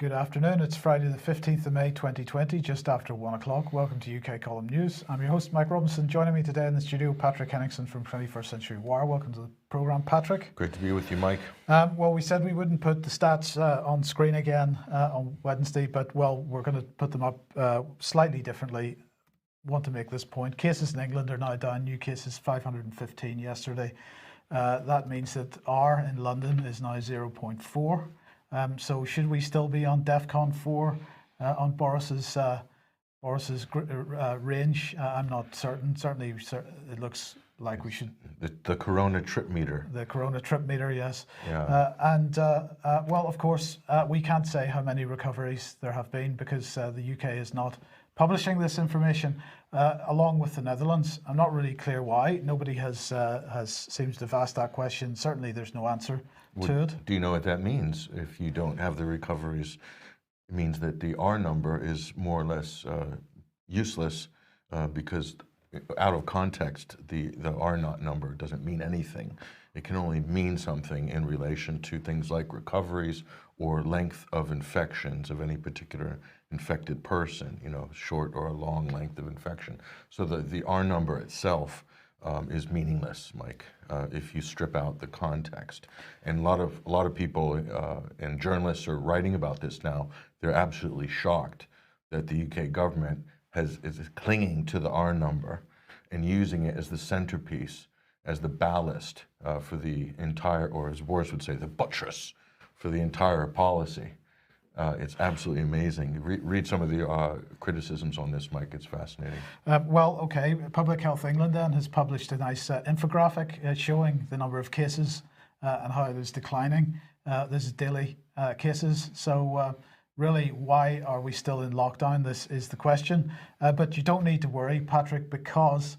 Good afternoon. It's Friday the 15th of May 2020, just after 1 o'clock. Welcome to UK Column News. I'm your host, Mike Robinson. Joining me today in the studio, Patrick Henningsen from 21st Century Wire. Welcome to the programme, Patrick. Great to be with you, Mike. Well, we said we wouldn't put the stats on screen again on Wednesday, but, well, we're going to put them up slightly differently. Want to make this point. Cases in England are now down. New cases 515 yesterday. That means that R in London is now 0.4. So should we still be on DEFCON 4 on Boris's range? I'm not certain. Certainly, it looks like we should. The Corona trip meter. The Corona trip meter, yes. Yeah. Well, of course, we can't say how many recoveries there have been because the UK is not publishing this information, along with the Netherlands. I'm not really clear why. Nobody seems to have asked that question. Certainly, there's no answer to it. Do you know what that means? If you don't have the recoveries, it means that the R number is more or less useless because out of context, the R naught number doesn't mean anything. It can only mean something in relation to things like recoveries or length of infections of any particular infected person, short or a long length of infection. So the R number itself is meaningless, Mike, if you strip out the context. And a lot of people and journalists are writing about this now. They're absolutely shocked that the UK government is clinging to the R number and using it as the centerpiece, as the ballast for the entire, or as Boris would say, the buttress for the entire policy. It's absolutely amazing. Read some of the criticisms on this, Mike. It's fascinating. Well, okay. Public Health England then has published a nice infographic showing the number of cases and how it is declining. This is daily cases. So really, why are we still in lockdown? This is the question. But you don't need to worry, Patrick, because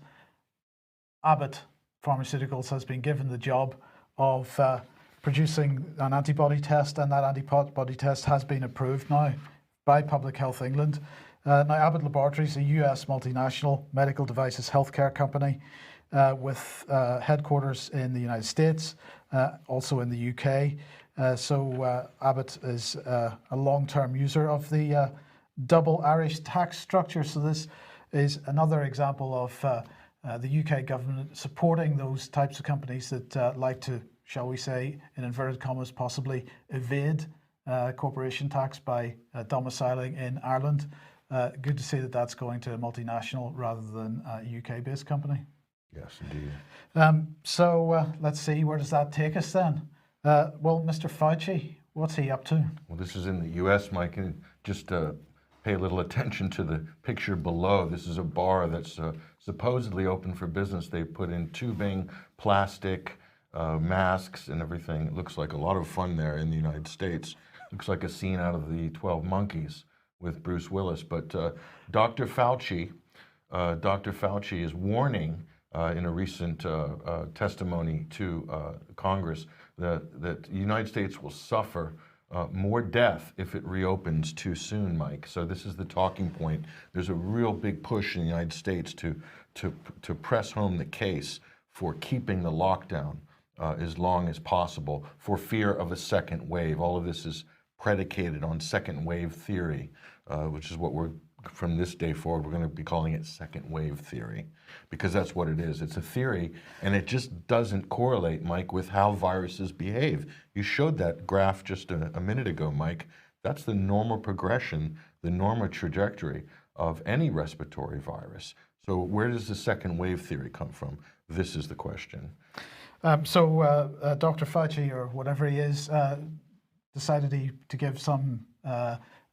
Abbott Pharmaceuticals has been given the job of producing an antibody test, and that antibody test has been approved now by Public Health England. Now, Abbott Laboratories, a US multinational medical devices healthcare company with headquarters in the United States, also in the UK. So Abbott is a long-term user of the double Irish tax structure. So this is another example of the UK government supporting those types of companies that like to, shall we say, in inverted commas, possibly evade corporation tax by domiciling in Ireland. Good to see that that's going to a multinational rather than a UK-based company. Yes, indeed. So let's see, where does that take us then? Well, Mr. Fauci, what's he up to? Well, this is in the US, Mike, and just pay a little attention to the picture below. This is a bar that's supposedly open for business. They put in tubing, plastic, masks and everything. It looks like a lot of fun there in the United States. Looks like a scene out of the 12 Monkeys with Bruce Willis. But Dr. Fauci is warning in a recent testimony to Congress that the United States will suffer more death if it reopens too soon, Mike. So this is the talking point. There's a real big push in the United States to press home the case for keeping the lockdown as long as possible for fear of a second wave. All of this is predicated on second wave theory, which is what from this day forward, we're going to be calling it second wave theory, because that's what it is. It's a theory, and it just doesn't correlate, Mike, with how viruses behave. You showed that graph just a minute ago, Mike. That's the normal progression, the normal trajectory of any respiratory virus. So where does the second wave theory come from? This is the question. So Dr. Fauci, or whatever he is, decided to give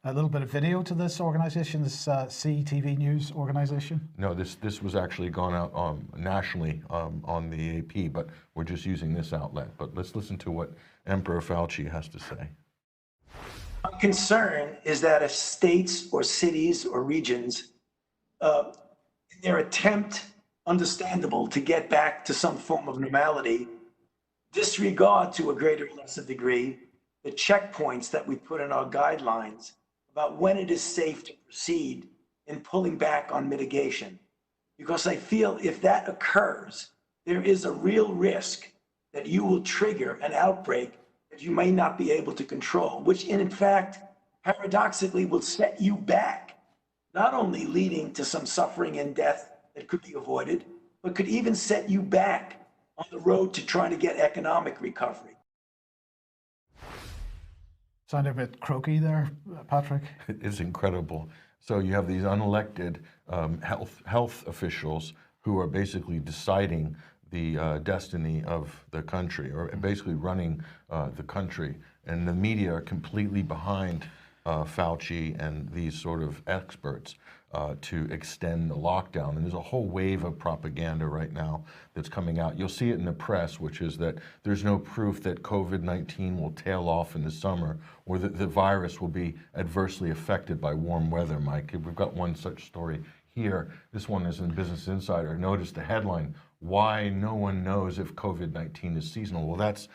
a little bit of video to this organization, this CTV News organization? No, this was actually gone out nationally on the AP, but we're just using this outlet. But let's listen to what Emperor Fauci has to say. My concern is that if states or cities or regions, in their attempt, understandable, to get back to some form of normality, disregard to a greater or lesser degree the checkpoints that we put in our guidelines about when it is safe to proceed in pulling back on mitigation. Because I feel if that occurs, there is a real risk that you will trigger an outbreak that you may not be able to control, which in fact paradoxically will set you back, not only leading to some suffering and death that could be avoided, but could even set you back on the road to trying to get economic recovery. Sounded a bit croaky there, Patrick. It is incredible. So you have these unelected health officials who are basically deciding the destiny of the country, or basically running the country. And the media are completely behind Fauci and these sort of experts to extend the lockdown. And there's a whole wave of propaganda right now that's coming out. You'll see it in the press, which is that there's no proof that COVID-19 will tail off in the summer, or that the virus will be adversely affected by warm weather, Mike. We've got one such story here. This one is in Business Insider. Notice the headline: why no one knows if COVID-19 is seasonal. Well, that's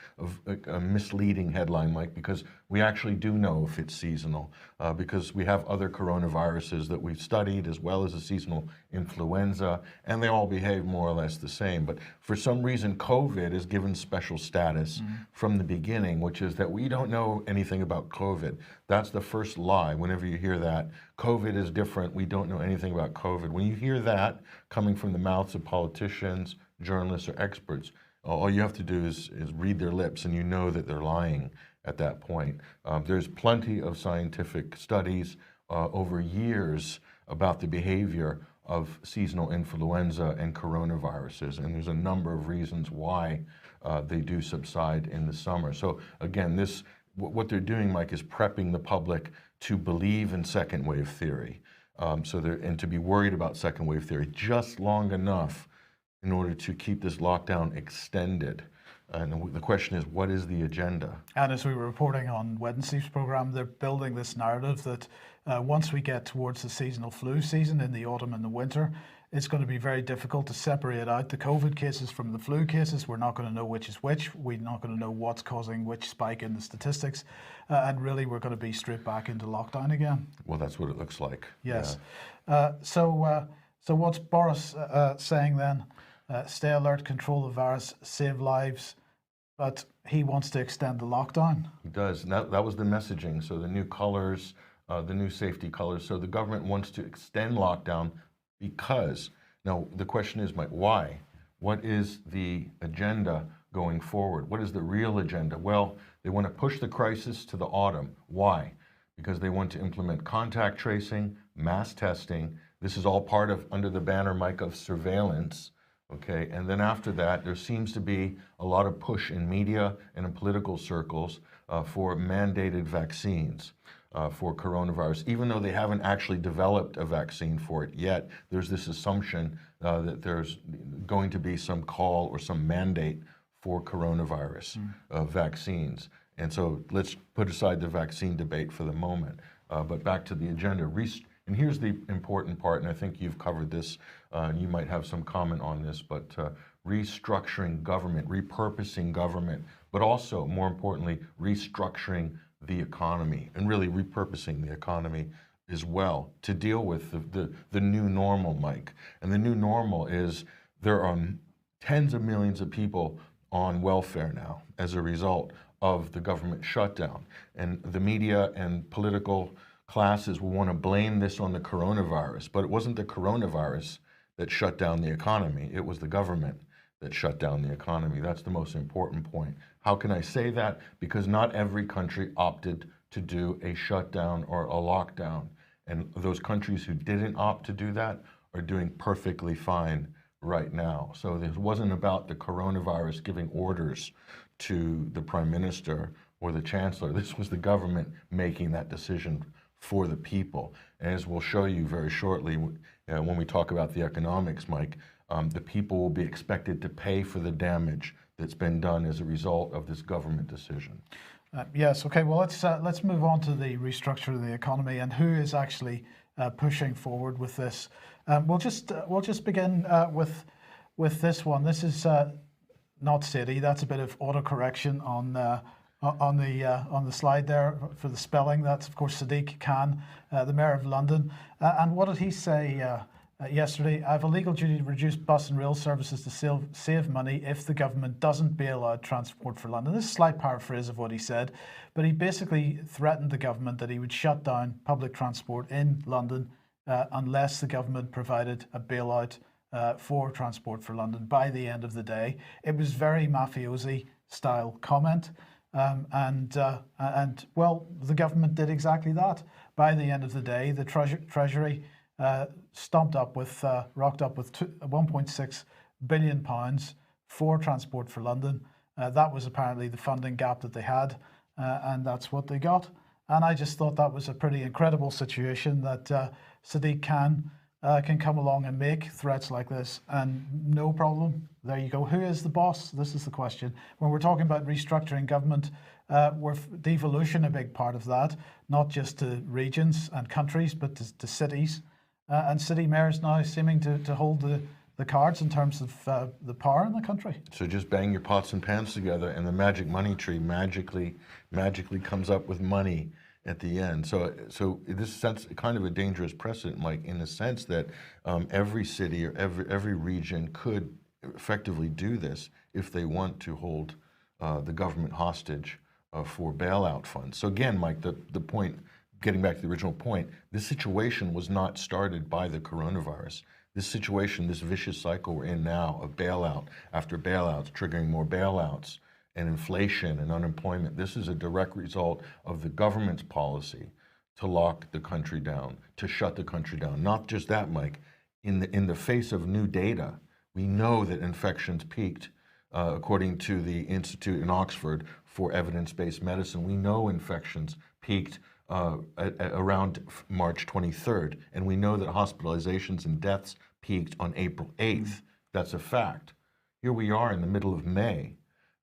a misleading headline, Mike, because we actually do know if it's seasonal, because we have other coronaviruses that we've studied, as well as a seasonal influenza, and they all behave more or less the same. But for some reason, COVID is given special status from the beginning, which is that we don't know anything about COVID. That's the first lie. Whenever you hear that, COVID is different, we don't know anything about COVID. When you hear that coming from the mouths of politicians, journalists, or experts, all you have to do is read their lips, and you know that they're lying at that point. There's plenty of scientific studies over years about the behavior of seasonal influenza and coronaviruses, and there's a number of reasons why they do subside in the summer. So again, what they're doing, Mike, is prepping the public to believe in second wave theory, and to be worried about second wave theory just long enough in order to keep this lockdown extended. And the question is, what is the agenda? And as we were reporting on Wednesday's program, they're building this narrative that once we get towards the seasonal flu season in the autumn and the winter, it's going to be very difficult to separate out the COVID cases from the flu cases. We're not going to know which is which. We're not going to know what's causing which spike in the statistics. And really, we're going to be straight back into lockdown again. Well, that's what it looks like. Yes. Yeah. So what's Boris saying then? Stay alert, control the virus, save lives, but he wants to extend the lockdown. He does. And that was the messaging. So the new colors, the new safety colors. So the government wants to extend lockdown because, now the question is, Mike, why? What is the agenda going forward? What is the real agenda? Well, they want to push the crisis to the autumn. Why? Because they want to implement contact tracing, mass testing. This is all part of, under the banner, Mike, of surveillance. Okay, and then after that, there seems to be a lot of push in media and in political circles for mandated vaccines for coronavirus. Even though they haven't actually developed a vaccine for it yet, there's this assumption that there's going to be some call or some mandate for coronavirus vaccines. And so let's put aside the vaccine debate for the moment, but back to the agenda. And here's the important part, and I think you've covered this, and you might have some comment on this, but restructuring government, repurposing government, but also, more importantly, restructuring the economy, and really repurposing the economy as well to deal with the new normal, Mike. And the new normal is there are tens of millions of people on welfare now as a result of the government shutdown. And the media and political classes will want to blame this on the coronavirus, but it wasn't the coronavirus that shut down the economy. It was the government that shut down the economy. That's the most important point. How can I say that? Because not every country opted to do a shutdown or a lockdown. And those countries who didn't opt to do that are doing perfectly fine right now. So this wasn't about the coronavirus giving orders to the prime minister or the chancellor. This was the government making that decision for the people. And as we'll show you very shortly, when we talk about the economics, Mike, the people will be expected to pay for the damage that's been done as a result of this government decision. Yes. Okay. Well, let's move on to the restructure of the economy and who is actually pushing forward with this. We'll just begin with this one. This is not City. That's a bit of autocorrection on the slide there for the spelling. That's of course Sadiq Khan, the Mayor of London. And what did he say yesterday, I have a legal duty to reduce bus and rail services to save money if the government doesn't bail out Transport for London. This is a slight paraphrase of what he said, but he basically threatened the government that he would shut down public transport in London unless the government provided a bailout for Transport for London by the end of the day. It was very mafiosi style comment. And well, the government did exactly that. By the end of the day, the Treasury rocked up with £1.6 billion for Transport for London. That was apparently the funding gap that they had, and that's what they got. And I just thought that was a pretty incredible situation that Sadiq Khan can come along and make threats like this, and no problem. There you go. Who is the boss? This is the question. When we're talking about restructuring government, we're devolution a big part of that, not just to regions and countries, but to cities. And city mayors now seeming to hold the cards in terms of the power in the country. So just bang your pots and pans together, and the magic money tree magically comes up with money at the end. So in this sense, kind of a dangerous precedent, Mike, in the sense that every city or every region could effectively do this if they want to hold the government hostage for bailout funds. So again, Mike, the point, getting back to the original point, this situation was not started by the coronavirus. This situation, this vicious cycle we're in now of bailout after bailouts, triggering more bailouts, and inflation and unemployment, this is a direct result of the government's policy to lock the country down, to shut the country down. Not just that, Mike, in the face of new data, we know that infections peaked, according to the Institute in Oxford for Evidence-Based Medicine. We know infections peaked around March 23rd, and we know that hospitalizations and deaths peaked on April 8th. That's a fact. Here we are in the middle of May,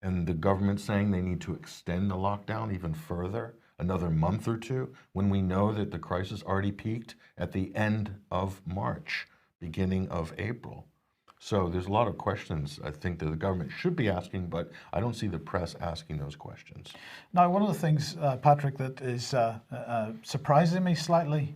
and the government saying they need to extend the lockdown even further, another month or two, when we know that the crisis already peaked at the end of March, beginning of April. So there's a lot of questions I think that the government should be asking, but I don't see the press asking those questions. Now, one of the things, Patrick, that is surprising me slightly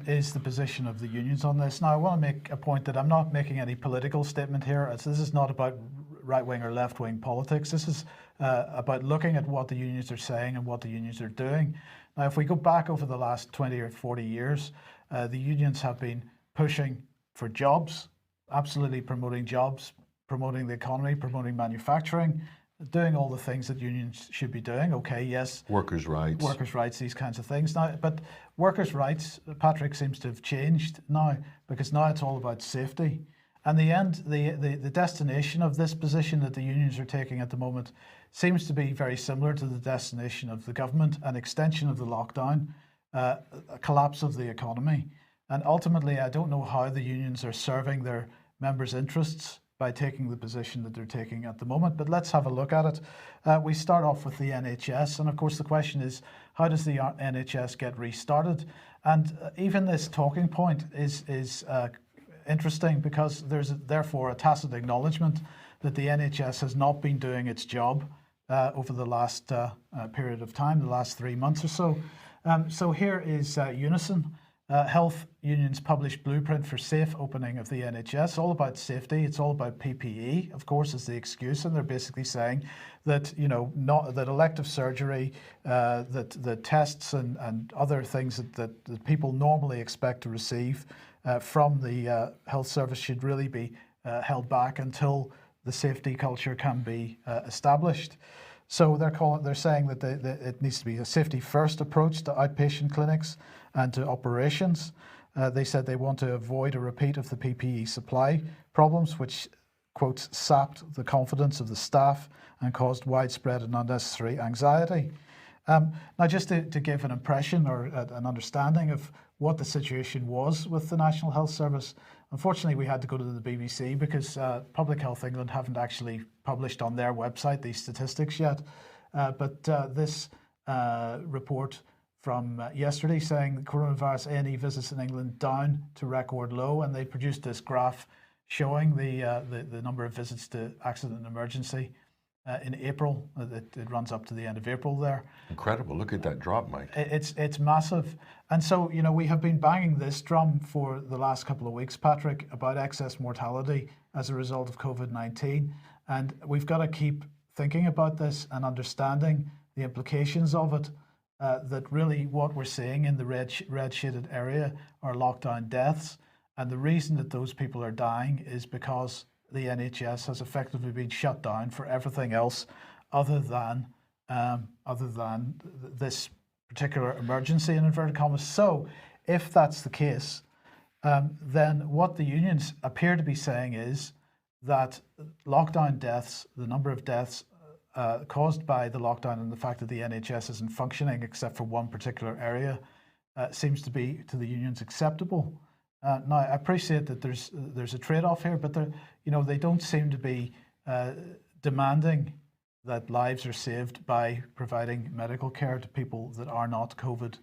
is the position of the unions on this. Now, I want to make a point that I'm not making any political statement here. This is not about right-wing or left-wing politics. This is about looking at what the unions are saying and what the unions are doing. Now, if we go back over the last 20 or 40 years, the unions have been pushing for jobs, absolutely promoting jobs, promoting the economy, promoting manufacturing, doing all the things that unions should be doing. Okay, yes. Workers' rights, these kinds of things. Now, but workers' rights, Patrick, seems to have changed now, because now it's all about safety. And the destination of this position that the unions are taking at the moment seems to be very similar to the destination of the government: an extension of the lockdown, a collapse of the economy. And ultimately, I don't know how the unions are serving their members' interests by taking the position that they're taking at the moment. But let's have a look at it. We start off with the NHS. And of course, the question is, how does the NHS get restarted? And even this talking point is interesting, because there's therefore a tacit acknowledgement that the NHS has not been doing its job over the last period of time, the last 3 months or so. So here is Unison. Health unions published blueprint for safe opening of the NHS. All about safety. It's all about PPE, of course, is the excuse, and they're basically saying that that elective surgery, that the tests and other things that people normally expect to receive from the health service should really be held back until the safety culture can be established. So they're saying that it needs to be a safety-first approach to outpatient clinics and to operations. They said they want to avoid a repeat of the PPE supply problems, which, quote, sapped the confidence of the staff and caused widespread and unnecessary anxiety. Now, just to give an impression or an understanding of what the situation was with the National Health Service, unfortunately, we had to go to the BBC because Public Health England haven't actually published on their website these statistics yet. But this report from yesterday saying that coronavirus A&E visits in England down to record low, and they produced this graph showing the number of visits to accident and emergency in April. It runs up to the end of April there. Incredible. Look at that drop, Mike. It's massive. And so, we have been banging this drum for the last couple of weeks, Patrick, about excess mortality as a result of COVID-19. And we've got to keep thinking about this and understanding the implications of it, that really what we're seeing in the red shaded area are lockdown deaths. And the reason that those people are dying is because the NHS has effectively been shut down for everything else other than this particular emergency, in inverted commas. So if that's the case, then what the unions appear to be saying is that lockdown deaths, the number of deaths caused by the lockdown and the fact that the NHS isn't functioning except for one particular area, seems to be to the unions acceptable. Now, I appreciate that there's a trade-off here, but they don't seem to be demanding that lives are saved by providing medical care to people that are not COVID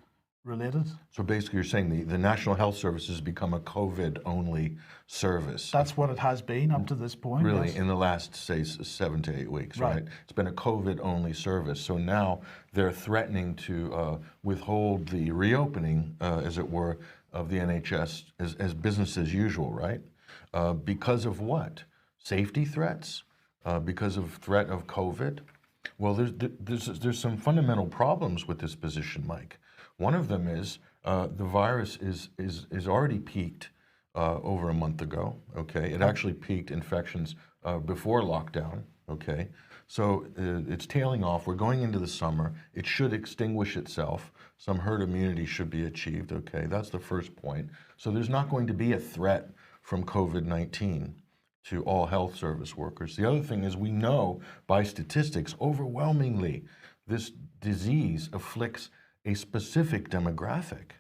related. So basically you're saying the National Health Service has become a COVID-only service. That's what it has been up to this point. Really, yes. in the last, say, 7 to 8 weeks, Right. right? It's been a COVID-only service. So now they're threatening to withhold the reopening, as it were, of the NHS as business as usual, right? Because of what? Safety threats? Because of threat of COVID? Well, there's some fundamental problems with this position, Mike. One of them is the virus is already peaked over a month ago. Okay, it actually peaked infections before lockdown. Okay, so it's tailing off. We're going into the summer. It should extinguish itself. Some herd immunity should be achieved. Okay, that's the first point. So there's not going to be a threat from COVID-19 to all health service workers. The other thing is we know by statistics overwhelmingly this disease afflicts a specific demographic.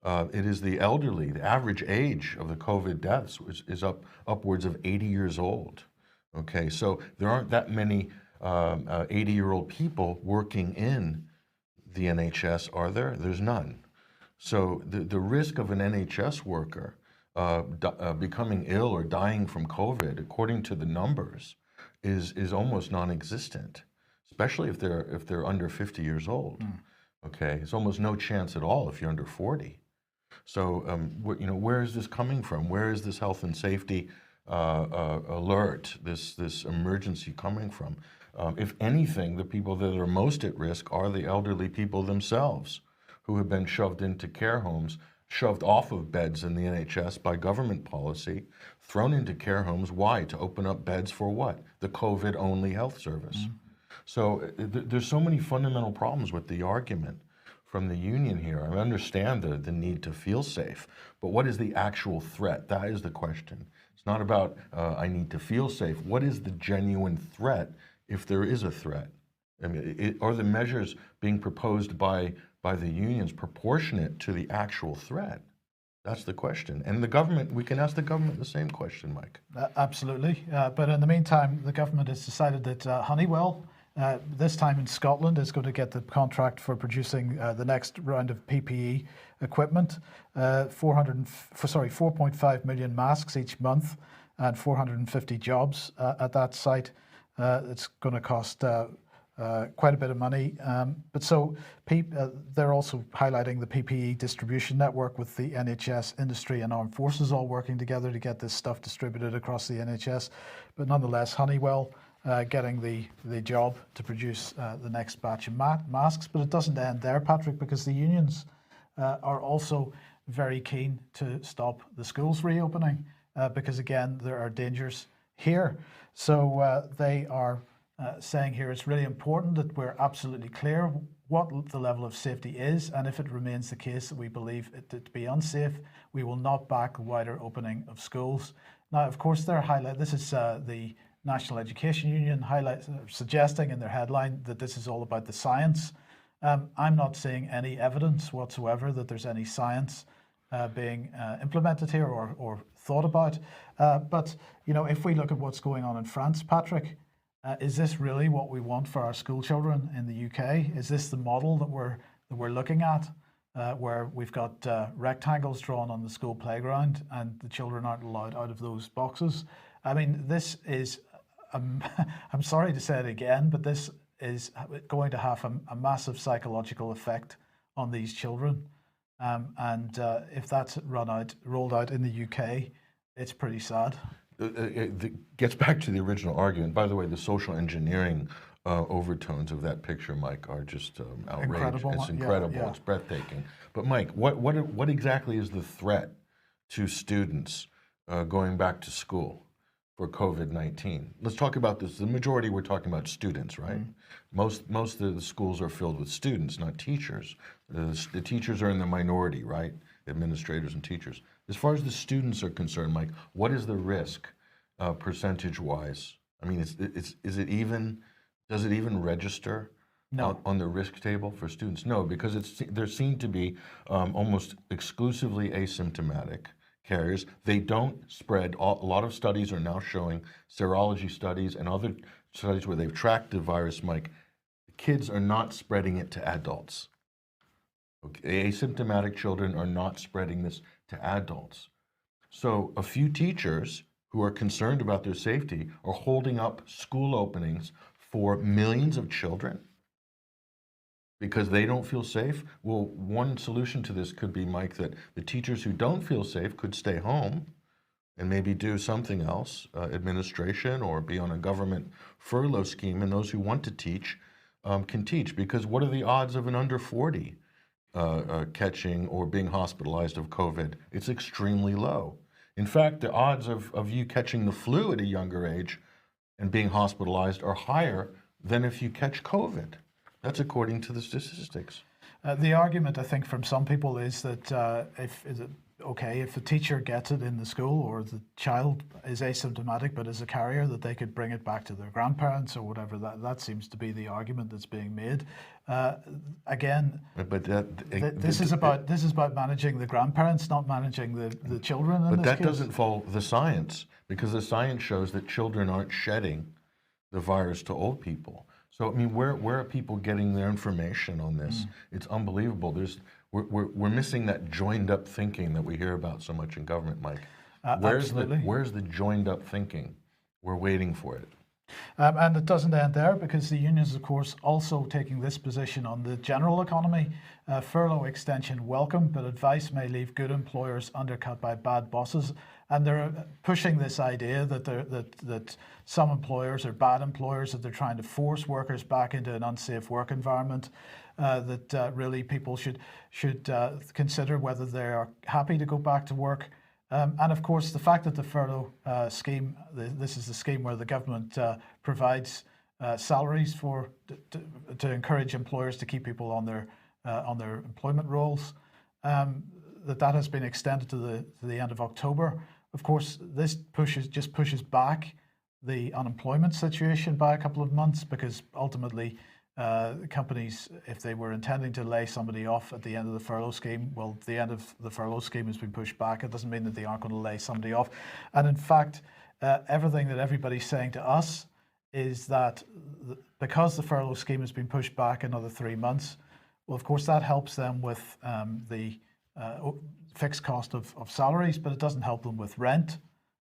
It is the elderly. The average age of the COVID deaths is upwards of 80 years old. Okay, so there aren't that many 80-year-old people working in the NHS, are there? There's none. So the risk of an NHS worker becoming ill or dying from COVID, according to the numbers, is almost non-existent, especially if they're under 50 years old. Okay, it's almost no chance at all if you're under 40. So, where is this coming from? Where is this health and safety alert, this emergency coming from? If anything, the people that are most at risk are the elderly people themselves, who have been shoved into care homes, shoved off of beds in the NHS by government policy, thrown into care homes. Why? To open up beds for what? The COVID-only health service. So there's so many fundamental problems with the argument from the union here. I understand the need to feel safe, but what is the actual threat? That is the question. It's not about I need to feel safe. What is the genuine threat, if there is a threat? I mean, are the measures being proposed by the unions proportionate to the actual threat? That's the question. And the government, we can ask the government the same question, Mike. Absolutely. But in the meantime, the government has decided that Honeywell, this time in Scotland, is going to get the contract for producing the next round of PPE equipment. 4.5 million masks each month and 450 jobs at that site. It's going to cost quite a bit of money. But so they're also highlighting the PPE distribution network with the NHS, industry and armed forces all working together to get this stuff distributed across the NHS. But nonetheless, Honeywell getting the job to produce the next batch of masks. But it doesn't end there, Patrick, because the unions are also very keen to stop the schools reopening because, again, there are dangers here. So they are saying here it's really important that we're absolutely clear what the level of safety is, and if it remains the case that we believe it to be unsafe, we will not back a wider opening of schools. Now, of course, this is the National Education Union suggesting in their headline that this is all about the science. I'm not seeing any evidence whatsoever that there's any science being implemented here or thought about. But if we look at what's going on in France, Patrick, is this really what we want for our school children in the UK? Is this the model that we're looking at, where we've got rectangles drawn on the school playground and the children aren't allowed out of those boxes? I mean, this is I'm sorry to say it again, but this is going to have a massive psychological effect on these children. And if that's rolled out in the UK, it's pretty sad. It gets back to the original argument. By the way, the social engineering overtones of that picture, Mike, are just outrageous. Incredible. It's Yeah, incredible. yeah. It's breathtaking. But Mike, what exactly is the threat to students going back to school for COVID-19? Let's talk about this. The majority, we're talking about students, right? Most of the schools are filled with students, not teachers. The teachers are in the minority, right? Administrators and teachers. As far as the students are concerned, Mike, what is the risk percentage-wise? I mean, does it even register No. on the risk table for students? No, because they're seen to be almost exclusively asymptomatic carriers. They don't spread. A lot of studies are now showing, serology studies and other studies where they've tracked the virus, Mike, kids are not spreading it to adults. Okay? Asymptomatic children are not spreading this to adults. So a few teachers who are concerned about their safety are holding up school openings for millions of children because they don't feel safe. Well, one solution to this could be, Mike, that the teachers who don't feel safe could stay home and maybe do something else, administration, or be on a government furlough scheme, and those who want to teach can teach. Because what are the odds of an under 40 catching or being hospitalized of COVID? It's extremely low. In fact, the odds of you catching the flu at a younger age and being hospitalized are higher than if you catch COVID. That's according to the statistics. The argument, I think, from some people is that if the teacher gets it in the school or the child is asymptomatic but is a carrier, that they could bring it back to their grandparents or whatever. That seems to be the argument that's being made. Again, but this is about managing the grandparents, not managing the children. But that doesn't follow the science, because the science shows that children aren't shedding the virus to old people. So, I mean, where are people getting their information on this? It's unbelievable. We're missing that joined up thinking that we hear about so much in government, Mike. Where's the joined up thinking? We're waiting for it. And it doesn't end there, because the unions, of course, also taking this position on the general economy. Furlough extension welcome, but advice may leave good employers undercut by bad bosses. And they're pushing this idea that some employers are bad employers, that they're trying to force workers back into an unsafe work environment, that really people should consider whether they are happy to go back to work. And of course, the fact that the furlough scheme, this is the scheme where the government provides salaries to encourage employers to keep people on their employment rolls, that has been extended to the end of October. Of course, this just pushes back the unemployment situation by a couple of months, because ultimately companies, if they were intending to lay somebody off at the end of the furlough scheme, well, the end of the furlough scheme has been pushed back. It doesn't mean that they aren't going to lay somebody off. And in fact, everything that everybody's saying to us is that because the furlough scheme has been pushed back another 3 months, well, of course, that helps them with the fixed cost of salaries, but it doesn't help them with rent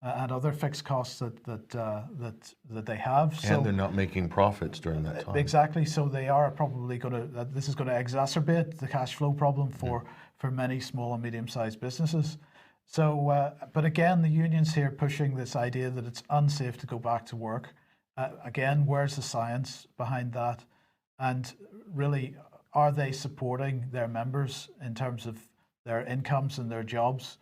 and other fixed costs that they have. And they're not making profits during that time. Exactly. So they are probably this is going to exacerbate the cash flow problem for many small and medium-sized businesses. So, but again, the unions here pushing this idea that it's unsafe to go back to work. Again, where's the science behind that? And really, are they supporting their members in terms of their incomes and their jobs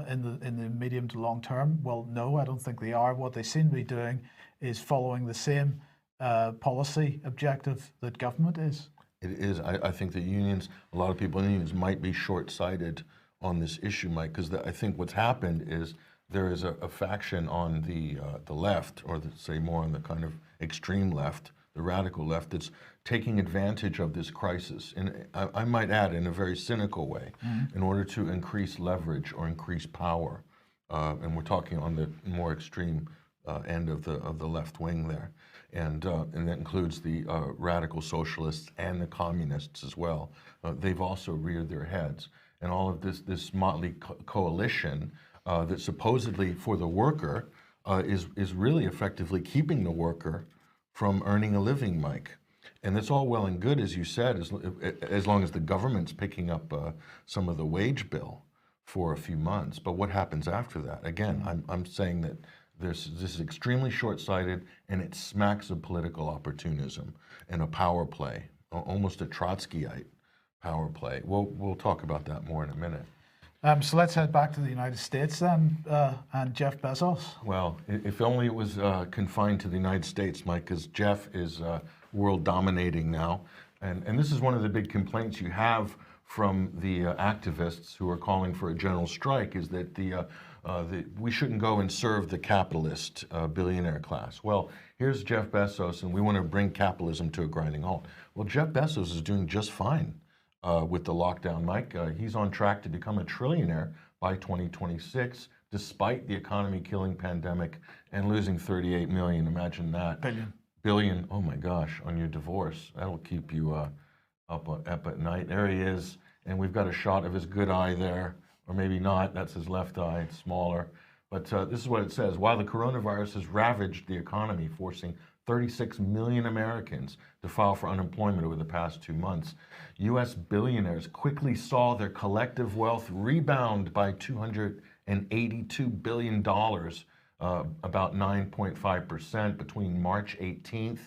in the medium to long term? Well, no, I don't think they are. What they seem to be doing is following the same policy objective that government is. It is. I think the unions, a lot of people in the unions might be short-sighted on this issue, Mike, because I think what's happened is there is a faction on the left, or say more on the kind of extreme left, the radical left, that's taking advantage of this crisis, and I might add, in a very cynical way, in order to increase leverage or increase power. And we're talking on the more extreme end of the left wing there, and that includes the radical socialists and the communists as well. They've also reared their heads, and all of this motley coalition that supposedly for the worker is really effectively keeping the worker from earning a living, Mike. And that's all well and good, as you said, as long as the government's picking up some of the wage bill for a few months. But what happens after that? Again, I'm saying that this is extremely short-sighted, and it smacks of political opportunism and a power play, almost a Trotskyite power play. We'll talk about that more in a minute. So let's head back to the United States then, and Jeff Bezos. Well, if only it was confined to the United States, Mike, because Jeff is world dominating now. And this is one of the big complaints you have from the activists who are calling for a general strike, is that we shouldn't go and serve the capitalist billionaire class. Well, here's Jeff Bezos, and we want to bring capitalism to a grinding halt. Well, Jeff Bezos is doing just fine with the lockdown, Mike. He's on track to become a trillionaire by 2026, despite the economy-killing pandemic and losing 38 million. Imagine that. Billion. Oh my gosh, on your divorce. That'll keep you up at night. There he is, and we've got a shot of his good eye there, or maybe not. That's his left eye. It's smaller. But this is what it says. While the coronavirus has ravaged the economy, forcing 36 million Americans to file for unemployment over the past 2 months, U.S. billionaires quickly saw their collective wealth rebound by $282 billion, about 9.5% between March 18th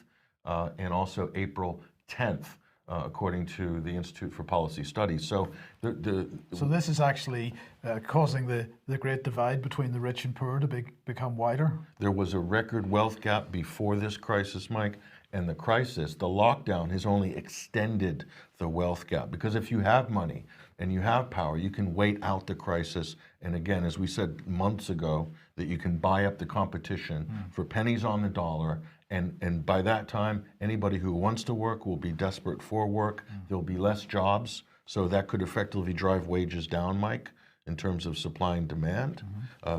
and also April 10th. According to the Institute for Policy Studies. So so this is actually causing the great divide between the rich and poor to become wider? There was a record wealth gap before this crisis, Mike, and the lockdown has only extended the wealth gap. Because if you have money and you have power, you can wait out the crisis. And again, as we said months ago, that you can buy up the competition for pennies on the dollar. And by that time, anybody who wants to work will be desperate for work. There'll be less jobs. So that could effectively drive wages down, Mike, in terms of supply and demand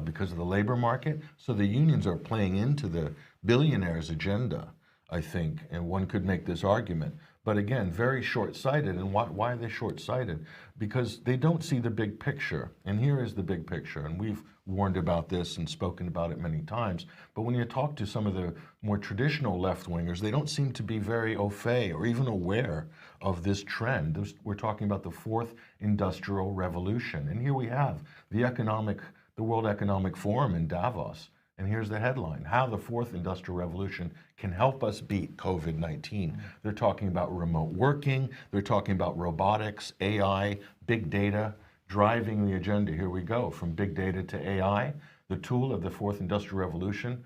because of the labor market. So the unions are playing into the billionaires' agenda, I think. And one could make this argument. But again, very short-sighted. And why are they short-sighted? Because they don't see the big picture. And here is the big picture. And we've warned about this and spoken about it many times. But when you talk to some of the more traditional left-wingers, they don't seem to be very au fait or even aware of this trend. We're talking about the fourth industrial revolution. And here we have the World Economic Forum in Davos. And here's the headline: how the fourth industrial revolution can help us beat COVID-19. They're talking about remote working. They're talking about robotics, AI, big data, driving the agenda. Here we go, from big data to AI, the tool of the fourth industrial revolution.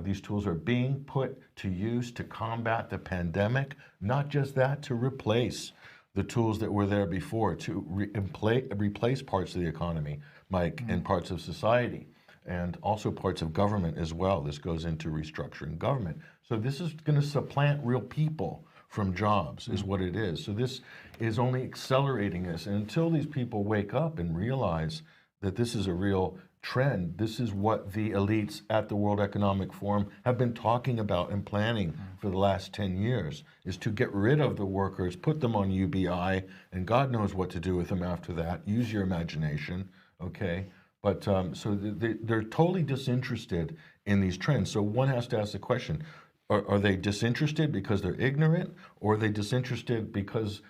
These tools are being put to use to combat the pandemic. Not just that, to replace the tools that were there before, to replace parts of the economy, Mike, and parts of society, and also parts of government as well. This goes into restructuring government. So this is going to supplant real people from jobs, is what it is. So this is only accelerating this. And until these people wake up and realize that this is a real trend, this is what the elites at the World Economic Forum have been talking about and planning for the last 10 years, is to get rid of the workers, put them on UBI, and God knows what to do with them after that. Use your imagination, okay? But so they're totally disinterested in these trends. So one has to ask the question, are they disinterested because they're ignorant, or are they disinterested because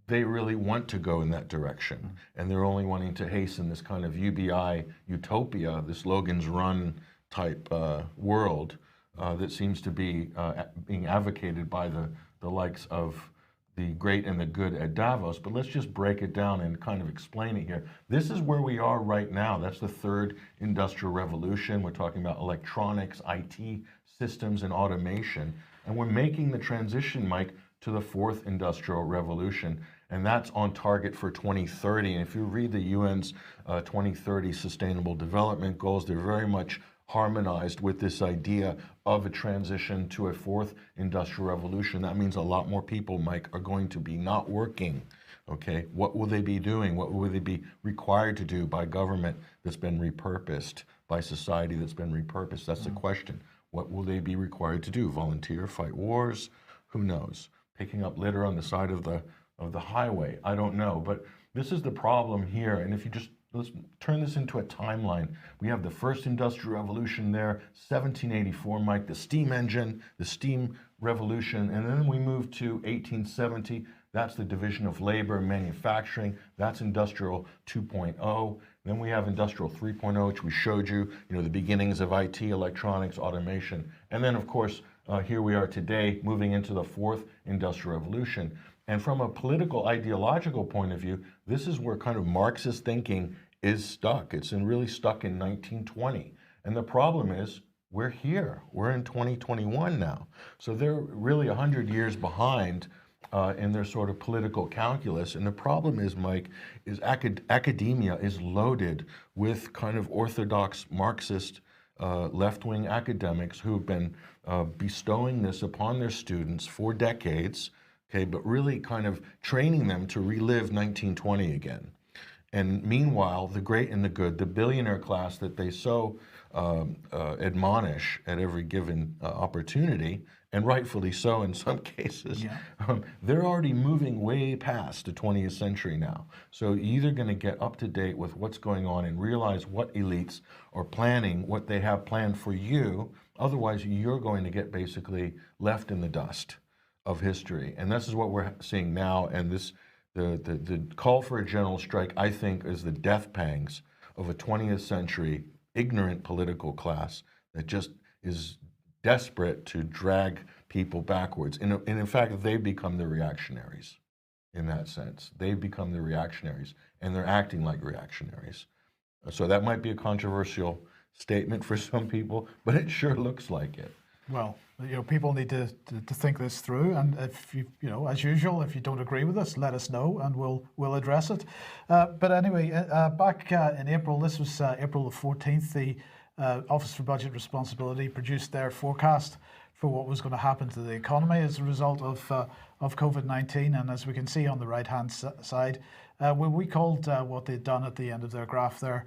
they really want to go in that direction? And they're only wanting to hasten this kind of UBI utopia, this Logan's Run type world that seems to be being advocated by the likes of the great and the good at Davos. But let's just break it down and kind of explain it here. This is where we are right now. That's the third industrial revolution. We're talking about electronics, IT systems, and automation. And we're making the transition, Mike, to the fourth industrial revolution. And that's on target for 2030. And if you read the UN's 2030 Sustainable Development Goals, they're very much harmonized with this idea of a transition to a fourth industrial revolution. That means a lot more people, Mike, are going to be not working. Okay, what will they be doing? What will they be required to do by government that's been repurposed, by society that's been repurposed? That's the question. What will they be required to do? Volunteer, fight wars? Who knows? Picking up litter on the side of the highway? I don't know. But this is the problem here. And if you just let's turn this into a timeline. We have the first industrial revolution there, 1784, Mike, the steam engine, the steam revolution, and then we move to 1870. That's the division of labor and manufacturing. That's industrial 2.0. Then we have industrial 3.0, which we showed you, the beginnings of IT, electronics, automation. And then, of course, here we are today, moving into the fourth industrial revolution. And from a political, ideological point of view, this is where kind of Marxist thinking is stuck. It's really stuck in 1920. And the problem is, we're here. We're in 2021 now. So they're really 100 years behind in their sort of political calculus. And the problem is, Mike, is academia is loaded with kind of orthodox Marxist left-wing academics who've been bestowing this upon their students for decades, okay, but really kind of training them to relive 1920 again. And meanwhile, the great and the good, the billionaire class that they so admonish at every given opportunity, and rightfully so in some cases, they're already moving way past the 20th century now. So you're either going to get up to date with what's going on and realize what elites are planning, what they have planned for you, otherwise you're going to get basically left in the dust of history. And this is what we're seeing now, and the call for a general strike, I think, is the death pangs of a 20th century ignorant political class that just is desperate to drag people backwards. And in fact, they've become the reactionaries in that sense. They've become the reactionaries, and they're acting like reactionaries. So that might be a controversial statement for some people, but it sure looks like it. Well, people need to think this through, and if you, as usual, if you don't agree with us, let us know, and we'll address it. But anyway, back in April, this was April the 14th, the Office for Budget Responsibility produced their forecast for what was going to happen to the economy as a result of COVID-19, and as we can see on the right-hand side, we called what they'd done at the end of their graph there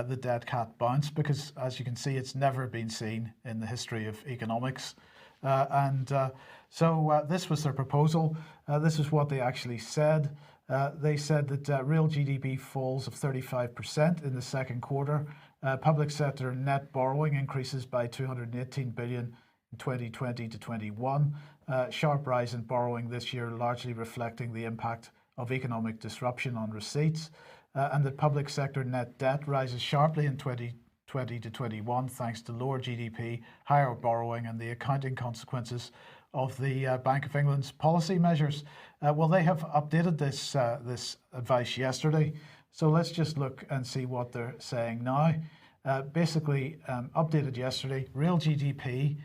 the dead cat bounce, because as you can see, it's never been seen in the history of economics. So this was their proposal. This is what they actually said. They said that real GDP falls of 35% in the second quarter. Public sector net borrowing increases by 218 billion in 2020 to 21. Sharp rise in borrowing this year, largely reflecting the impact of economic disruption on receipts. And that public sector net debt rises sharply in 2020 to 21 thanks to lower GDP, higher borrowing, and the accounting consequences of the Bank of England's policy measures. Well, they have updated this advice yesterday. So let's just look and see what they're saying now. Basically, updated yesterday, real GDP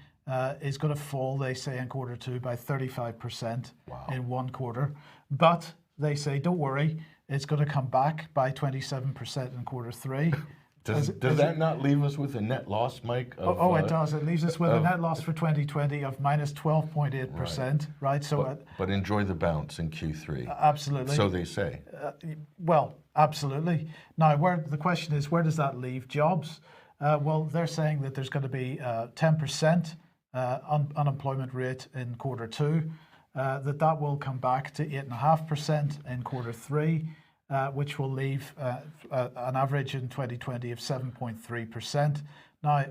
is going to fall, they say, in quarter two by 35% in one quarter. But they say, don't worry, it's going to come back by 27% in quarter three. Does that not leave us with a net loss, Mike? It does. It leaves us with a net loss for 2020 of minus 12.8%, right? So, but enjoy the bounce in Q3. Absolutely. So they say. Well, absolutely. Now, the question is, where does that leave jobs? Well, they're saying that there's going to be 10% unemployment rate in quarter two, that will come back to 8.5% in quarter three, which will leave an average in 2020 of 7.3%. Now,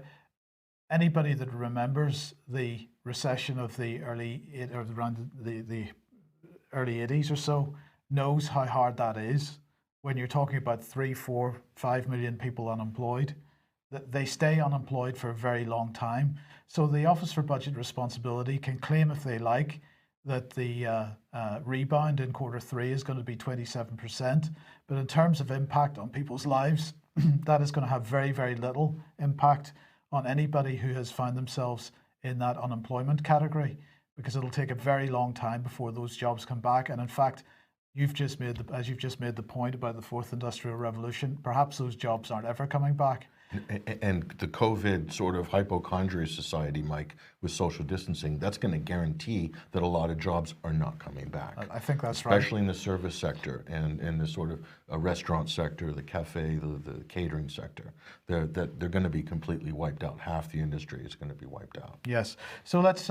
anybody that remembers the recession of the early 80s or so knows how hard that is when you're talking about 3, 4, 5 million people unemployed. They stay unemployed for a very long time. So the Office for Budget Responsibility can claim, if they like, that the rebound in quarter three is going to be 27%. But in terms of impact on people's lives, that is going to have very, very little impact on anybody who has found themselves in that unemployment category, because it'll take a very long time before those jobs come back. And in fact, you've just made the point about the fourth industrial revolution, perhaps those jobs aren't ever coming back. And the COVID sort of hypochondria society, Mike, with social distancing, that's going to guarantee that a lot of jobs are not coming back. I think that's right. Especially in the service sector and in the sort of restaurant sector, the cafe, the catering sector. They're going to be completely wiped out. Half the industry is going to be wiped out. Yes. So let's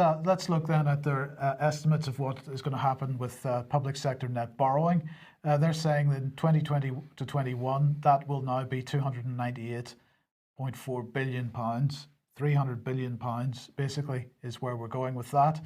look then at their estimates of what is going to happen with public sector net borrowing. They're saying that in 2020 to 21, that will now be 298.4 billion pounds. 300 billion pounds basically is where we're going with that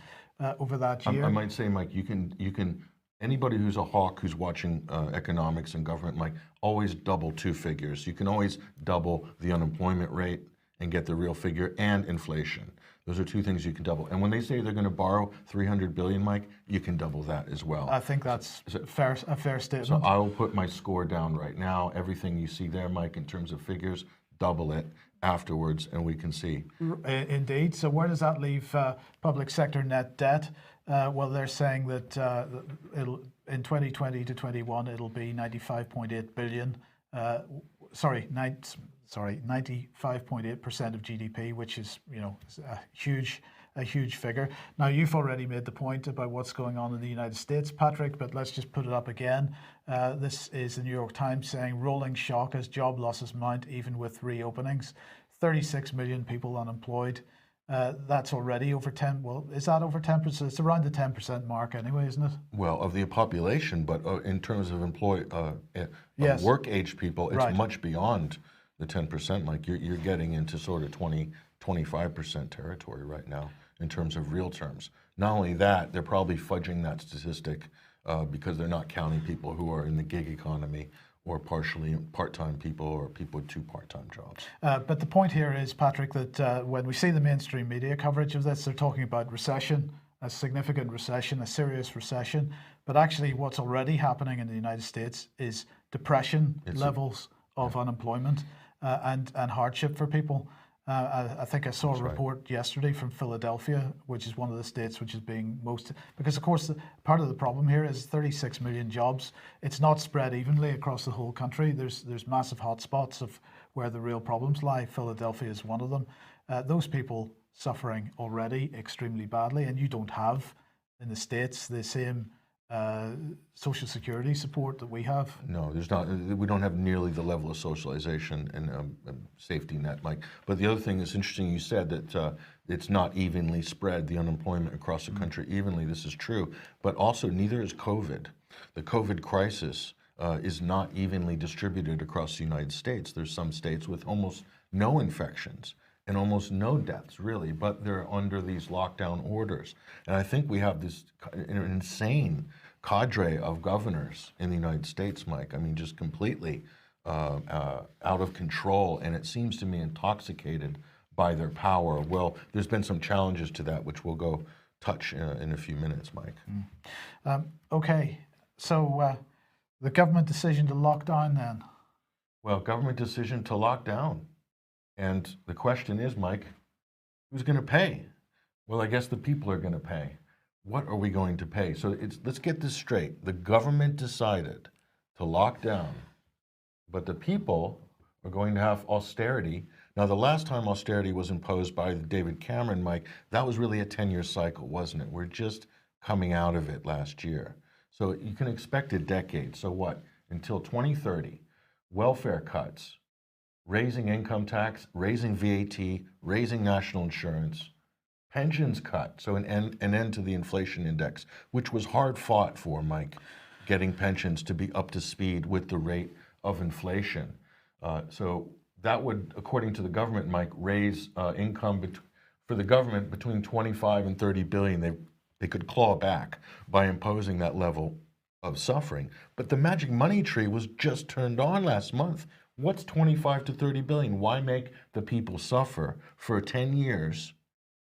over that year. I might say, Mike, you can anybody who's a hawk who's watching economics and government, Mike, always double two figures. You can always double the unemployment rate and get the real figure and inflation. Those are two things you can double. And when they say they're going to borrow 300 billion, Mike, you can double that as well. I think that's a fair statement. So I will put my score down right now. Everything you see there, Mike, in terms of figures, double it afterwards, and we can see. Indeed. So where does that leave public sector net debt? Well, they're saying that in 2020 to 21, it'll be 95.8 billion. 95.8% of GDP, which is, a huge figure. Now, you've already made the point about what's going on in the United States, Patrick, but let's just put it up again. This is the New York Times saying, rolling shock as job losses mount even with reopenings. 36 million people unemployed. That's already over 10. Well, is that over 10%? It's around the 10% mark anyway, isn't it? Well, of the population, but in terms of Yes. work-age people, it's Right. much beyond the 10%. Like you're getting into sort of 25% territory right now in terms of real terms. Not only that, they're probably fudging that statistic because they're not counting people who are in the gig economy or partially part-time people or people with 2 part-time jobs. But the point here is, Patrick, that when we see the mainstream media coverage of this, they're talking about recession, a significant recession, a serious recession. But actually what's already happening in the United States is depression levels of unemployment and hardship for people. I think I saw a report yesterday from Philadelphia, which is one of the states which is being most, because of course part of the problem here is 36 million jobs. It's not spread evenly across the whole country. There's massive hotspots of where the real problems lie. Philadelphia is one of them. Those people suffering already extremely badly, and you don't have in the States the same social security support that we have. No, there's not. We don't have nearly the level of socialization and safety net, Mike. But the other thing that's interesting, you said that it's not evenly spread, the unemployment across the country evenly. This is true, but also neither is COVID. The COVID crisis is not evenly distributed across the United States. There's some states with almost no infections and almost no deaths, really, but they're under these lockdown orders. And I think we have this insane cadre of governors in the United States, Mike. I mean, just completely out of control, and it seems to me intoxicated by their power. Well, there's been some challenges to that, which we'll go touch in a few minutes, Mike. Okay, so the government decision to lock down then? Well, government decision to lock down. And the question is, Mike, who's going to pay? Well, I guess the people are going to pay. What are we going to pay? So let's get this straight. The government decided to lock down, but the people are going to have austerity. Now, the last time austerity was imposed by David Cameron, Mike, that was really a 10-year cycle, wasn't it? We're just coming out of it last year. So you can expect a decade. So what? Until 2030, welfare cuts, raising income tax, raising VAT, raising national insurance, pensions cut, so an end to the inflation index, which was hard fought for, Mike, getting pensions to be up to speed with the rate of inflation. So that would, according to the government, Mike, raise income for the government between 25 and 30 billion. They could claw back by imposing that level of suffering. But the magic money tree was just turned on last month. What's 25 to 30 billion? Why make the people suffer for 10 years?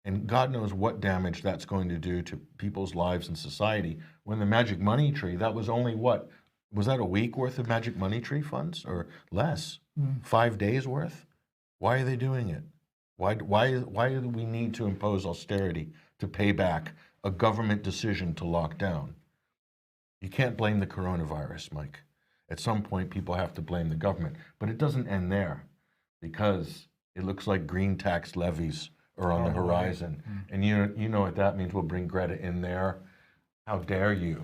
And God knows what damage that's going to do to people's lives and society. When the magic money tree, that was only what? Was that a week worth of magic money tree funds or less? 5 days worth? Why are they doing it? Why do we need to impose austerity to pay back a government decision to lock down? You can't blame the coronavirus, Mike. At some point, people have to blame the government, but it doesn't end there. because it looks like green tax levies are on the horizon. And you know what that means. We'll bring Greta in there. How dare you?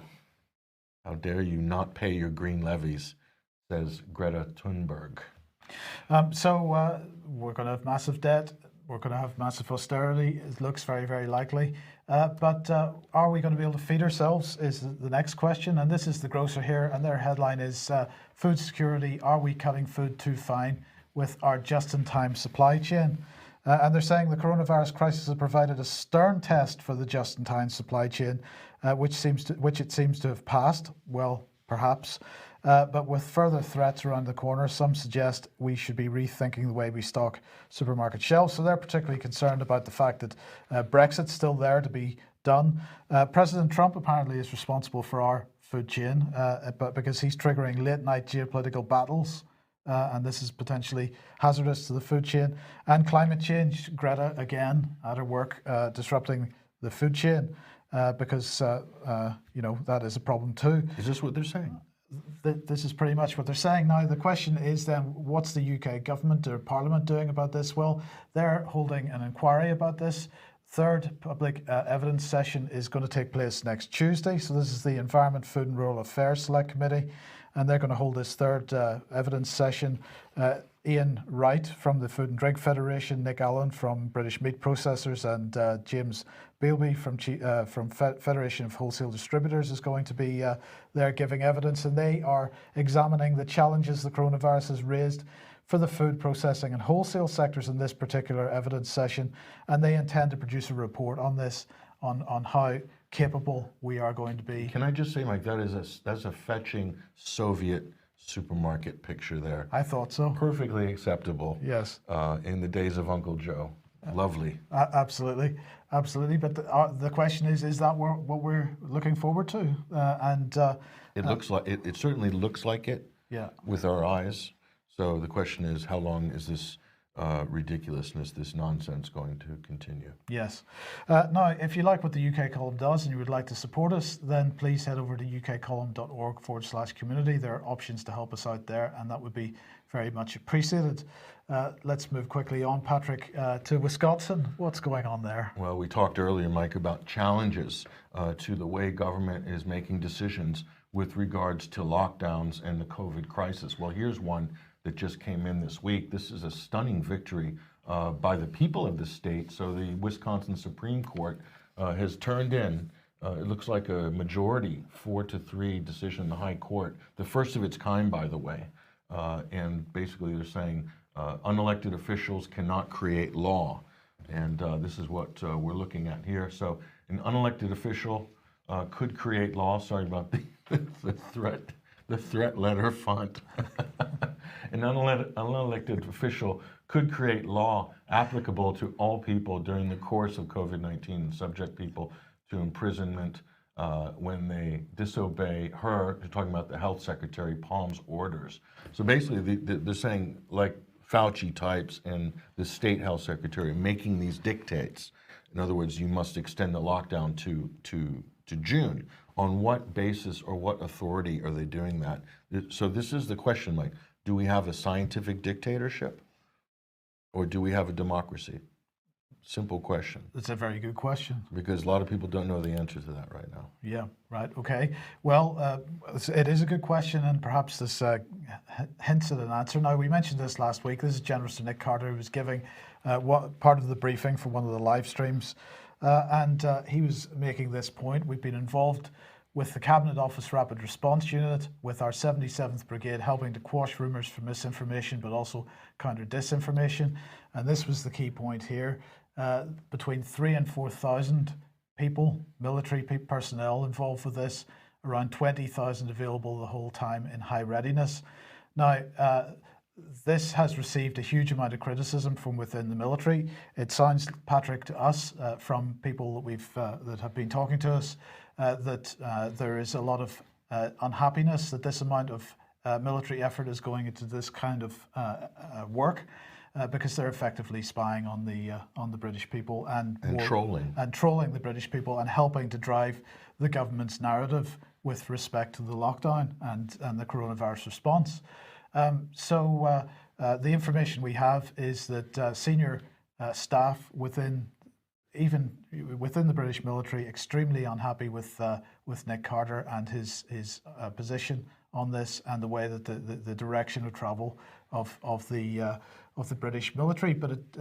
How dare you not pay your green levies, says Greta Thunberg. So we're going to have massive debt. We're going to have massive austerity. It looks very, very likely. But are we going to be able to feed ourselves is the next question. And this is the grocer here. And their headline is food security. Are we cutting food too fine with our just-in-time supply chain? And they're saying the coronavirus crisis has provided a stern test for the just-in-time supply chain, which it seems to have passed. Well, perhaps. But with further threats around the corner, some suggest we should be rethinking the way we stock supermarket shelves. So they're particularly concerned about the fact that Brexit's still there to be done. President Trump apparently is responsible for our food chain, but because he's triggering late-night geopolitical battles, and this is potentially hazardous to the food chain. And climate change, Greta again at her work, disrupting the food chain, because that is a problem too. Is this what they're saying? This is pretty much what they're saying. Now, the question is then, what's the UK government or Parliament doing about this? Well, they're holding an inquiry about this. Third public evidence session is going to take place next Tuesday. So this is the Environment, Food and Rural Affairs Select Committee, and they're going to hold this third evidence session. Ian Wright from the Food and Drink Federation, Nick Allen from British Meat Processors, and James Bealby from Federation of Wholesale Distributors is going to be there giving evidence, and they are examining the challenges the coronavirus has raised for the food processing and wholesale sectors in this particular evidence session, and they intend to produce a report on this, on how capable we are going to be. Can I just say, Mike, that's a fetching Soviet supermarket picture there. I thought so. Perfectly acceptable. Yes. In the days of Uncle Joe. Lovely. Absolutely, absolutely. But the question is that what we're looking forward to? It looks like it certainly looks like it. Yeah. With our eyes. So the question is, how long is this ridiculousness, this nonsense going to continue? Yes. Now, if you like what the UK Column does and you would like to support us, then please head over to ukcolumn.org/community. There are options to help us out there, and that would be very much appreciated. Let's move quickly on, Patrick, to Wisconsin. What's going on there? Well, we talked earlier, Mike, about challenges to the way government is making decisions with regards to lockdowns and the COVID crisis. Well, here's one that just came in this week. This is a stunning victory by the people of the state. So the Wisconsin Supreme Court has turned in, it looks like a majority, 4-3 decision in the High Court, the first of its kind, by the way. And basically they're saying unelected officials cannot create law. And this is what we're looking at here. So an unelected official could create law. Sorry about the threat letter font. An unelected official could create law applicable to all people during the course of COVID-19 and subject people to imprisonment when they disobey her. They're talking about the health secretary Palm's orders. So basically they're saying, like Fauci types and the state health secretary making these dictates. In other words, you must extend the lockdown to June. On what basis or what authority are they doing that? So this is the question, Mike. Do we have a scientific dictatorship or do we have a democracy? Simple question. That's a very good question. Because a lot of people don't know the answer to that right now. Yeah, right. Okay. Well, it is a good question, and perhaps this hints at an answer. Now, we mentioned this last week. This is General Nick Carter, who was giving part of the briefing for one of the live streams, and he was making this point. We've been involved with the Cabinet Office Rapid Response Unit, with our 77th Brigade, helping to quash rumours for misinformation, but also counter disinformation. And this was the key point here. Between 3,000 and 4,000 people, military personnel involved with this, around 20,000 available the whole time in high readiness. Now, this has received a huge amount of criticism from within the military. It sounds, Patrick, to us, from people that that have been talking to us, that there is a lot of unhappiness that this amount of military effort is going into this kind of work, because they're effectively spying on the British people and trolling the British people and helping to drive the government's narrative with respect to the lockdown and the coronavirus response. So The information we have is that senior staff within the British military extremely unhappy with Nick Carter and his position on this and the way that the direction of travel of the British military. But it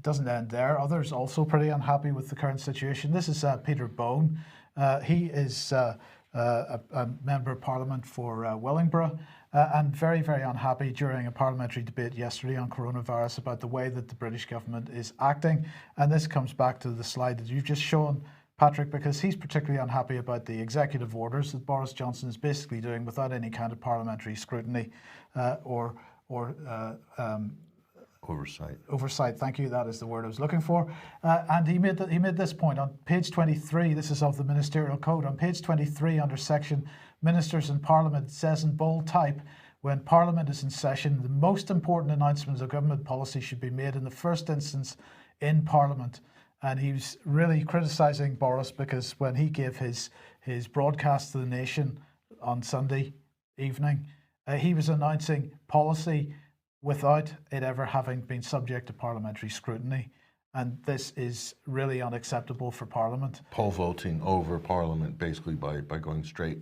doesn't end there. Others also pretty unhappy with the current situation. This is Peter Bone. He is a member of Parliament for Wellingborough, and very, very unhappy during a parliamentary debate yesterday on coronavirus about the way that the British government is acting. And this comes back to the slide that you've just shown, Patrick, because he's particularly unhappy about the executive orders that Boris Johnson is basically doing without any kind of parliamentary scrutiny or Oversight. Thank you. That is the word I was looking for. And he made this point on page 23. This is of the Ministerial Code. On page 23, under section Ministers in Parliament, it says in bold type, when Parliament is in session, the most important announcements of government policy should be made in the first instance in Parliament. And he was really criticising Boris because when he gave his broadcast to the nation on Sunday evening, he was announcing policy without it ever having been subject to parliamentary scrutiny. And this is really unacceptable for Parliament. Poll voting over Parliament, basically, by going straight.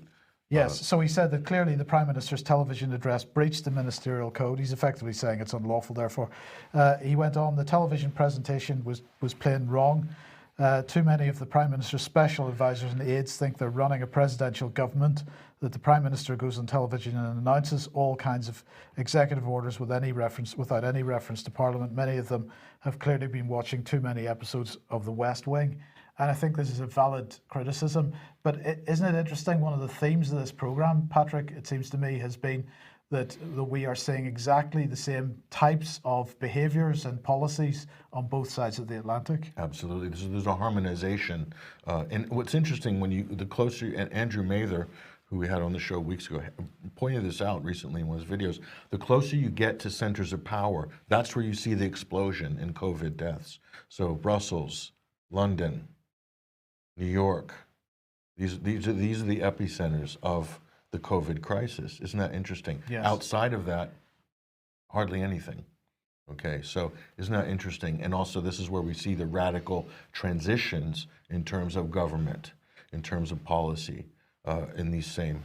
Yes, so he said that clearly the Prime Minister's television address breached the Ministerial Code. He's effectively saying it's unlawful, therefore. He went on, the television presentation was plain wrong. Too many of the Prime Minister's special advisors and aides think they're running a presidential government, that the Prime Minister goes on television and announces all kinds of executive orders without any reference to Parliament. Many of them have clearly been watching too many episodes of The West Wing. And I think this is a valid criticism. But isn't it interesting, one of the themes of this programme, Patrick, it seems to me, has been that we are seeing exactly the same types of behaviours and policies on both sides of the Atlantic. Absolutely. There's a harmonization. And what's interesting, the closer, and Andrew Mather, who we had on the show weeks ago, pointed this out recently in one of his videos, the closer you get to centers of power, that's where you see the explosion in COVID deaths. So Brussels, London, New York, these are the epicenters of the COVID crisis. Isn't that interesting? Yes. Outside of that, hardly anything. Okay, so isn't that interesting? And also this is where we see the radical transitions in terms of government, in terms of policy, in these same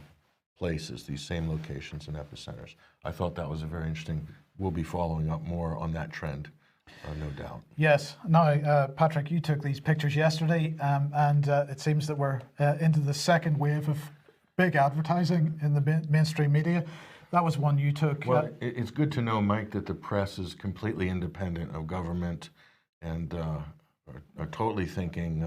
places, these same locations and epicenters. I thought that was a very interesting, we'll be following up more on that trend. No doubt. Yes. Now, Patrick, you took these pictures yesterday, and it seems that we're into the second wave of big advertising in the mainstream media. That was one you took. Well, it's good to know, Mike, that the press is completely independent of government and are totally thinking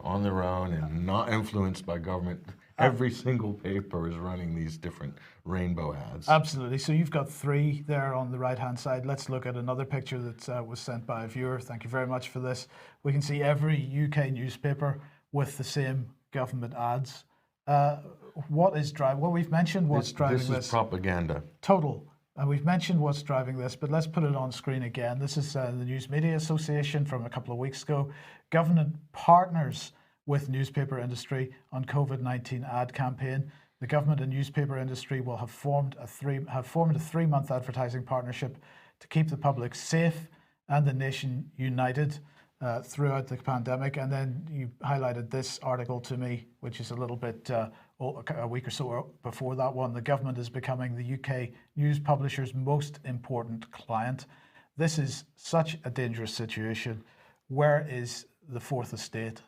on their own and not influenced by government. Every single paper is running these different rainbow ads. Absolutely. So you've got three there on the right-hand side. Let's look at another picture that was sent by a viewer. Thank you very much for this. We can see every UK newspaper with the same government ads. What is driving? Well, we've mentioned what's driving this. This is propaganda. Total. And we've mentioned what's driving this, but let's put it on screen again. This is the News Media Association from a couple of weeks ago. Government partners with newspaper industry on COVID-19 ad campaign. The government and newspaper industry will have formed a 3-month advertising partnership to keep the public safe and the nation united throughout the pandemic. And then you highlighted this article to me, which is a little bit a week or so before that one. The government is becoming the UK news publisher's most important client. This is such a dangerous situation. Where is the fourth estate?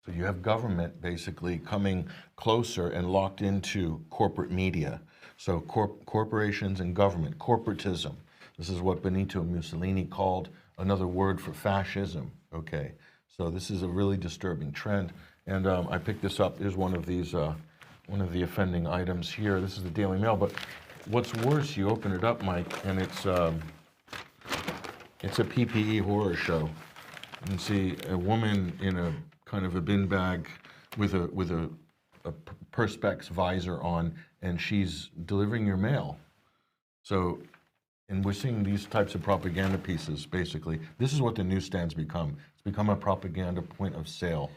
So you have government basically coming closer and locked into corporate media. So corporations and government, corporatism. This is what Benito Mussolini called another word for fascism. Okay, so this is a really disturbing trend. And I picked this up. Here's one of these, one of the offending items here. This is the Daily Mail. But what's worse, you open it up, Mike, and it's a PPE horror show. You can see a woman in a kind of a bin bag with a Perspex visor on, and she's delivering your mail. So, and we're seeing these types of propaganda pieces, basically. This is what the newsstands become. It's become a propaganda point of sale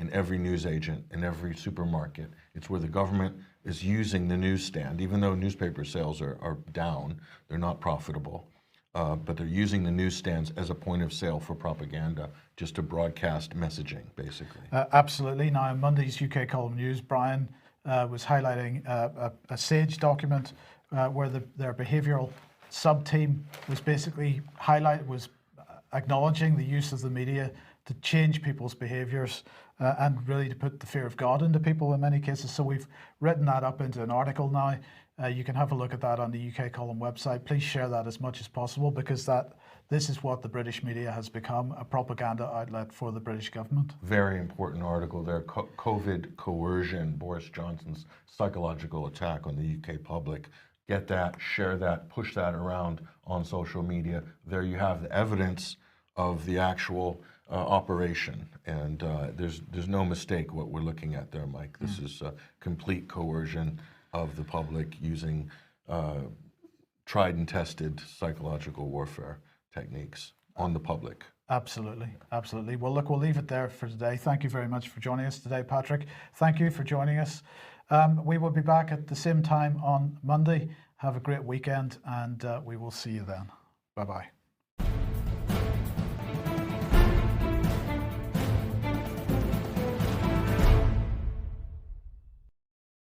in every newsagent, in every supermarket. It's where the government is using the newsstand, even though newspaper sales are down, they're not profitable. But they're using the newsstands as a point of sale for propaganda, just to broadcast messaging, basically. Absolutely. Now, in Monday's UK Column News, Brian was highlighting a SAGE document where their behavioural sub-team was basically acknowledging the use of the media to change people's behaviours and really to put the fear of God into people in many cases. So we've written that up into an article now. You can have a look at that on the UK Column website. Please share that as much as possible, because this is what the British media has become, a propaganda outlet for the British government. Very important article there. COVID coercion, Boris Johnson's psychological attack on the UK public. Get that, share that, push that around on social media. There you have the evidence of the actual operation, and there's no mistake what we're looking at there, Mike. This is complete coercion of the public using tried and tested psychological warfare techniques on the public. Absolutely, absolutely. Well, look, we'll leave it there for today. Thank you very much for joining us today, Patrick. Thank you for joining us. We will be back at the same time on Monday. Have a great weekend, and we will see you then. Bye-bye.